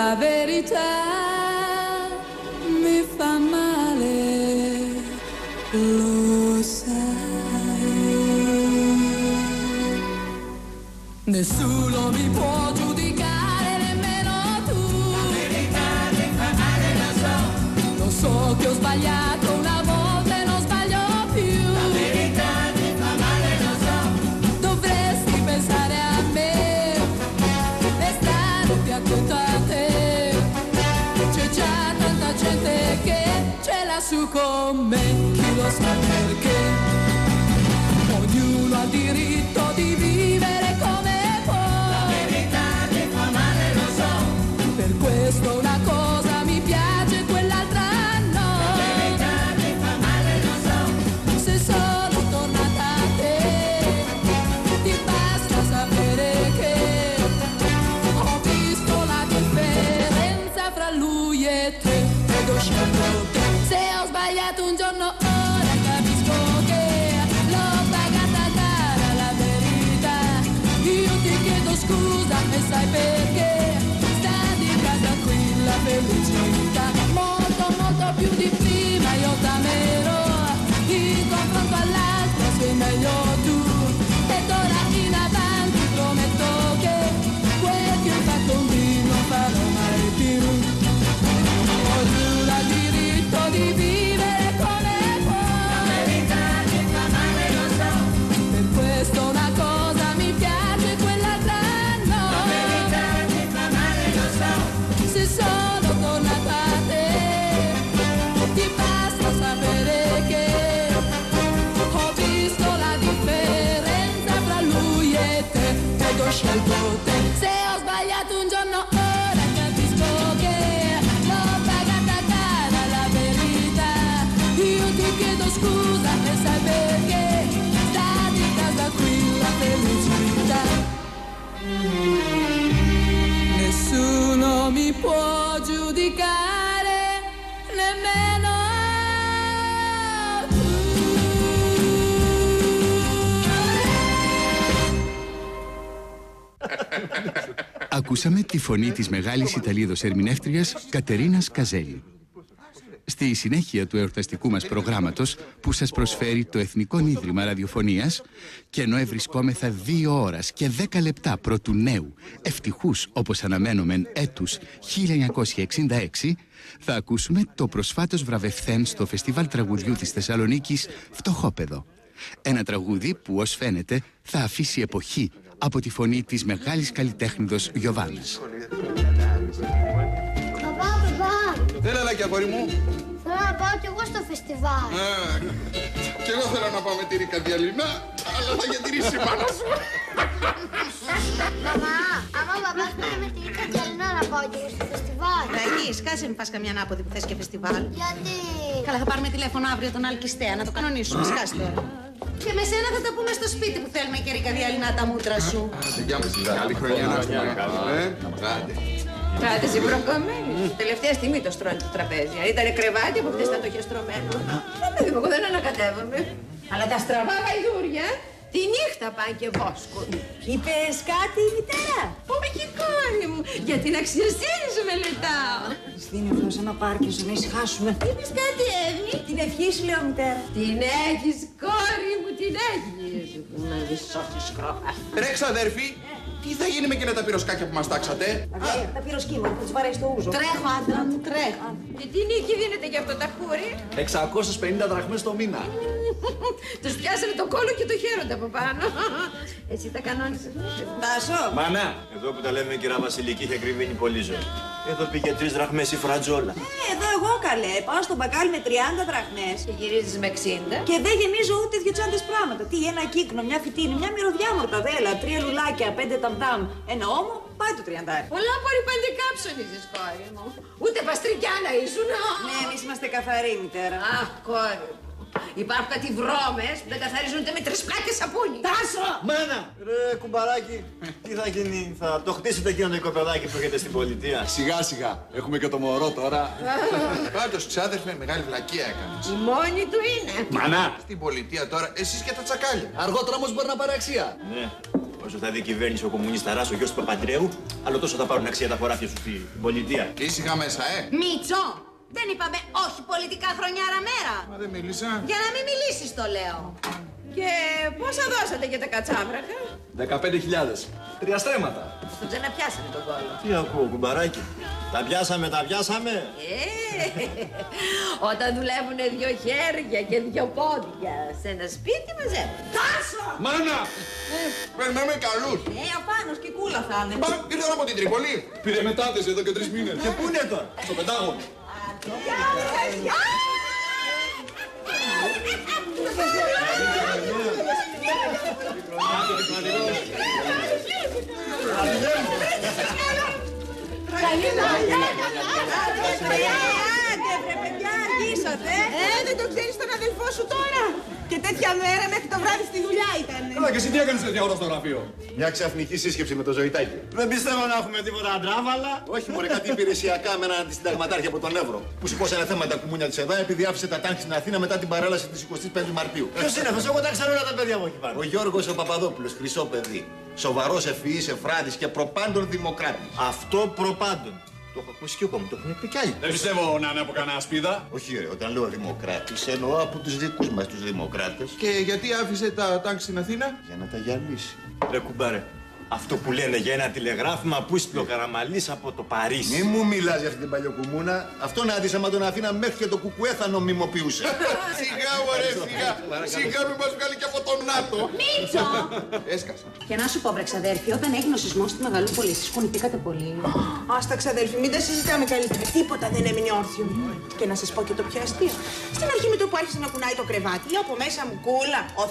la verità mi fa male, lo sai. Nessuno mi può giudicare, nemmeno tu. La verità mi fa male, lo so. Lo so che ho sbagliato una volta e non sbaglio più. La verità mi fa male, lo so. Dovresti pensare a me e stare più accanto a te. C'è già tanta gente che ce l'ha su con me, chi lo sa perché. Ognuno ha il diritto di vivere come può. La verità mi fa male, lo so. Per questo una cosa mi piace, quell'altra no. La verità mi fa male, lo so. Se sono tornata a te, ti basta sapere che ho visto la differenza fra lui e te. Ed ho scelto te. Se ho sbagliato un giorno ora capisco che l'ho pagata cara la verità. Io ti chiedo scusa e sai perché. Sta di casa qui la felicità. Molto molto più di prima io t'amerò. In confronto all'altro sei meglio tu. E d'ora in avanti prometto che quel che ho fatto qui non farò mai più. Ognuno ha il diritto di vivere come può. La verità mi fa male, lo so. Per questo una cosa mi piace, quell'altra no. La verità mi fa male, lo so. Se sono tornata a te, ti basta sapere che ho visto la differenza fra lui e te. Ed ho scelto te. Se ho sbagliato un giorno ora capisco che l'ho pagata cara la verità. Io ti chiedo scusa e sai perché. Sta di casa qui la felicità. Nessuno mi può giudicare, nemmeno tu. Ακούσαμε τη φωνή της μεγάλης Ιταλίδος ερμηνεύτριας Κατερίνας Καζέλη. Στη συνέχεια του εορταστικού μας προγράμματος που σας προσφέρει το Εθνικό Ίδρυμα Ραδιοφωνίας, και ενώ ευρισκόμεθα 2 ώρες και 10 λεπτά πρωτού νέου, ευτυχούς όπως αναμένομεν έτους 1966, θα ακούσουμε το προσφάτως βραβευθέν στο Φεστιβάλ Τραγουδιού της Θεσσαλονίκης «Φτωχόπεδο». Ένα τραγούδι που ως φαίνεται θα αφήσει εποχή από τη φωνή της μεγάλης καλλιτέχνηδος Γιωβάνας. Παπά! Έλα, Λάκη, αγόρι μου. Θέλω να πάω κι εγώ στο φεστιβάλ. Κι εγώ θέλω να πάω με τη Ρίκα Διαλυνά, αλλά θα διατηρήσει η μάνα σου. Μαμά, άμα ο παπάς πήγε με τη Ρίκα Διαλυνά να πάω κι εγώ στο φεστιβάλ. Ραγί, σκάσε μην πας καμιά ανάποδη που θες και φεστιβάλ. Γιατί? Καλά, θα πάρουμε τηλέφωνο αύριο τον Αλκιστέα να το κανονίσουμε. Σκάσε τώρα. Και με σένα θα τα πούμε στο σπίτι που θέλουμε και Ρίκα Διαλυνά τα μούτρα σου. Γεια μας, καλή χρονιά να έχουμε. Άντε. Κάτε εσύ προκομμένη. Τελευταία στιγμή το στρώνει το τραπέζι. Αν ήταν κρεβάτι από χτες ήταν το χεστρωμένο. Εγώ δεν ανακατεύομαι. Αλλά τα στραβά γαϊδούρια τη νύχτα πάνε και βόσκουν. Είπες κάτι, μητέρα? Πούμε και η κόρη μου. Για την αξιοσύνη σου μελετάω. Χριστίνη, θέλω σαν να πάρκεσαι, να ησυχάσουμε. Είπες κάτι, Εύη? Την ευχή σου, λέω, μητέρα. Την έχεις, κόρη μου, την έχεις. Να δεις σώθεις κρόχα. Ρε ξαδέρφη, τι θα γίνει με εκείνα τα πυροσκάκια που μας τάξατε? Τα πυροσκύματα που τους βαράει στο ούζο. Τρέχω, άντρα μου, τρέχω. Και τι νίκη δίνεται για αυτό τα χούρι? 650 δραχμές το μήνα. Τους πιάσανε το κόλλο και το χέροντα από πάνω. Εσύ τα κανόνισες. Τάσο. Μανά, εδώ που τα λέμε κυρία Βασιλική είχε κρυμμύνει πολύ ζωή. Εδώ πήγε 3 δραχμές η φρατζόλα. Εδώ εγώ καλέ. Πάω στο μπακάλι με 30 δραχμές. Και γυρίζεις με 60. Και δεν γεμίζω ούτε 2 τσάντες πράγματα. Τι, ένα κύκνο, μια φυτίνη, μια μυρωδιά μορταδέλα, 3 λουλάκια, 5 ταμτάμ, ένα όμο, πάει το 30. Πολλά απορριπαντικά ψωνίζεις, κόρη μου. Ούτε παστρικιά να ήσουν. Ναι, εμείς είμαστε καθαροί, μητέρα. Αχ, κόρη μου. Υπάρχουν κάτι βρώμες που δεν καθαρίζουν ούτε με 3 πλάκες σαπούνι. Τάσο! Μάνα! Ρε κουμπαράκι, τι θα γίνει, θα το χτίσετε εκείνο το οικοπεδάκι που έχετε στην πολιτεία? Σιγά σιγά, έχουμε και το μωρό τώρα. Πάντως, ξάδερφε, μεγάλη βλακεία έκανες. Η μόνη του είναι. Μανά! Στην πολιτεία τώρα, εσείς και τα τσακάλια. Αργότερα όμως μπορεί να πάρει αξία. Ναι. Όσο θα διακυβέρνησε ο κομμουνισταράς, ο γιος του Παπαντρέου, άλλο τόσο θα πάρουν αξία τα χωράφια σου στην πολιτεία. Ήσυχα μέσα, Μίτσο, δεν είπαμε όχι πολιτικά χρονιάρα μέρα. Μα δεν μίλησα. Για να μην μιλήσεις το λέω. Και πόσα δώσατε για τα κατσάβρακα? 15.000. 3 στρέμματα. Τον ξαναπιάσανε τον κόλλο. Τι ακούω, κουμπαράκι. Τα πιάσαμε, τα πιάσαμε. Όταν δουλεύουν 2 χέρια και 2 πόδια σε ένα σπίτι μαζεύουν. Τάσο! Μάνα! Περνάμε καλούς. Ο Πάνος και η Κούλα θα είναι. Μα ήρθαν από την Τρίπολη. Πήρε μετάτες εδώ και 3 μήνες. Και πού είναι τώρα? Στο Πεντάγωνο. Άντε βρε παιδιά, αργήσατε. Δεν το ξέρεις τον αδελφό σου τώρα. Και τέτοια μέρα μέχρι το βράδυ στη δουλειά ήταν. Καλά, και εσύ τι έκανες τέτοια ώρα στο γραφείο? Μια ξαφνική σύσκεψη με το Ζωητάκι. Δεν πιστεύω να έχουμε τίποτα αντράβαλα. Όχι, μωρέ, κάτι υπηρεσιακά με έναν αντισυνταγματάρχη από τον Εύρο. Που σηκώσανε θέματα τα κουμούνια της ΕΔΑ επειδή άφησε τα τάγκ στην Αθήνα μετά την παρέλαση της 25η Μαρτίου. Ποιος είναι αυτός? Εγώ τα ξέρω όλα τα παιδιά μου εκεί πάνω. Ο Γιώργος ο Παπαδόπουλος, χρυσό παιδί. Σοβαρός, ευφυής, εφράδης και προπάντων δημοκράτης. Αυτό προπάντων. Το έχω ακούσει και εγώ, μου το έχουν πει κι άλλοι. Δεν πιστεύω να είναι από κανένα σπίδα. Όχι, ρε, όταν λέω δημοκράτης εννοώ από τους δικούς μας τους δημοκράτες. Και γιατί άφησε τα τάγκ στην Αθήνα? Για να τα γυαλίσει. Ρε κουμπάρε, αυτό που λένε για ένα τηλεγράφημα που ήσπλο Καραμαλής από το Παρίσι. Μη μου μιλάς για αυτή την παλιοκουμούνα. Αυτό να δεις άμα τον Αθήνα μέχρι και το κουκουέ θα νομιμοποιούσε. Σιγά, μωρέ, σιγά. Σιγά μην μας βγάλει και από τον ΝΑΤΟ. Μίτσο! Έσκασα. Και να σου πω, βρε ξαδέρφη, όταν έγινε ο σεισμός στη Μεγαλούπολη, εσείς κουνηθήκατε πολύ. Άστα ξαδέρφη, μην τα συζητάμε καλύτερα. Τίποτα δεν έμεινε όρθιο. Και να σας πω και το πιο αστείο. Στην αρχή με το που άρχισε να κουνάει το κρεβάτι, λέω από μέσα μου, Κούλα, ο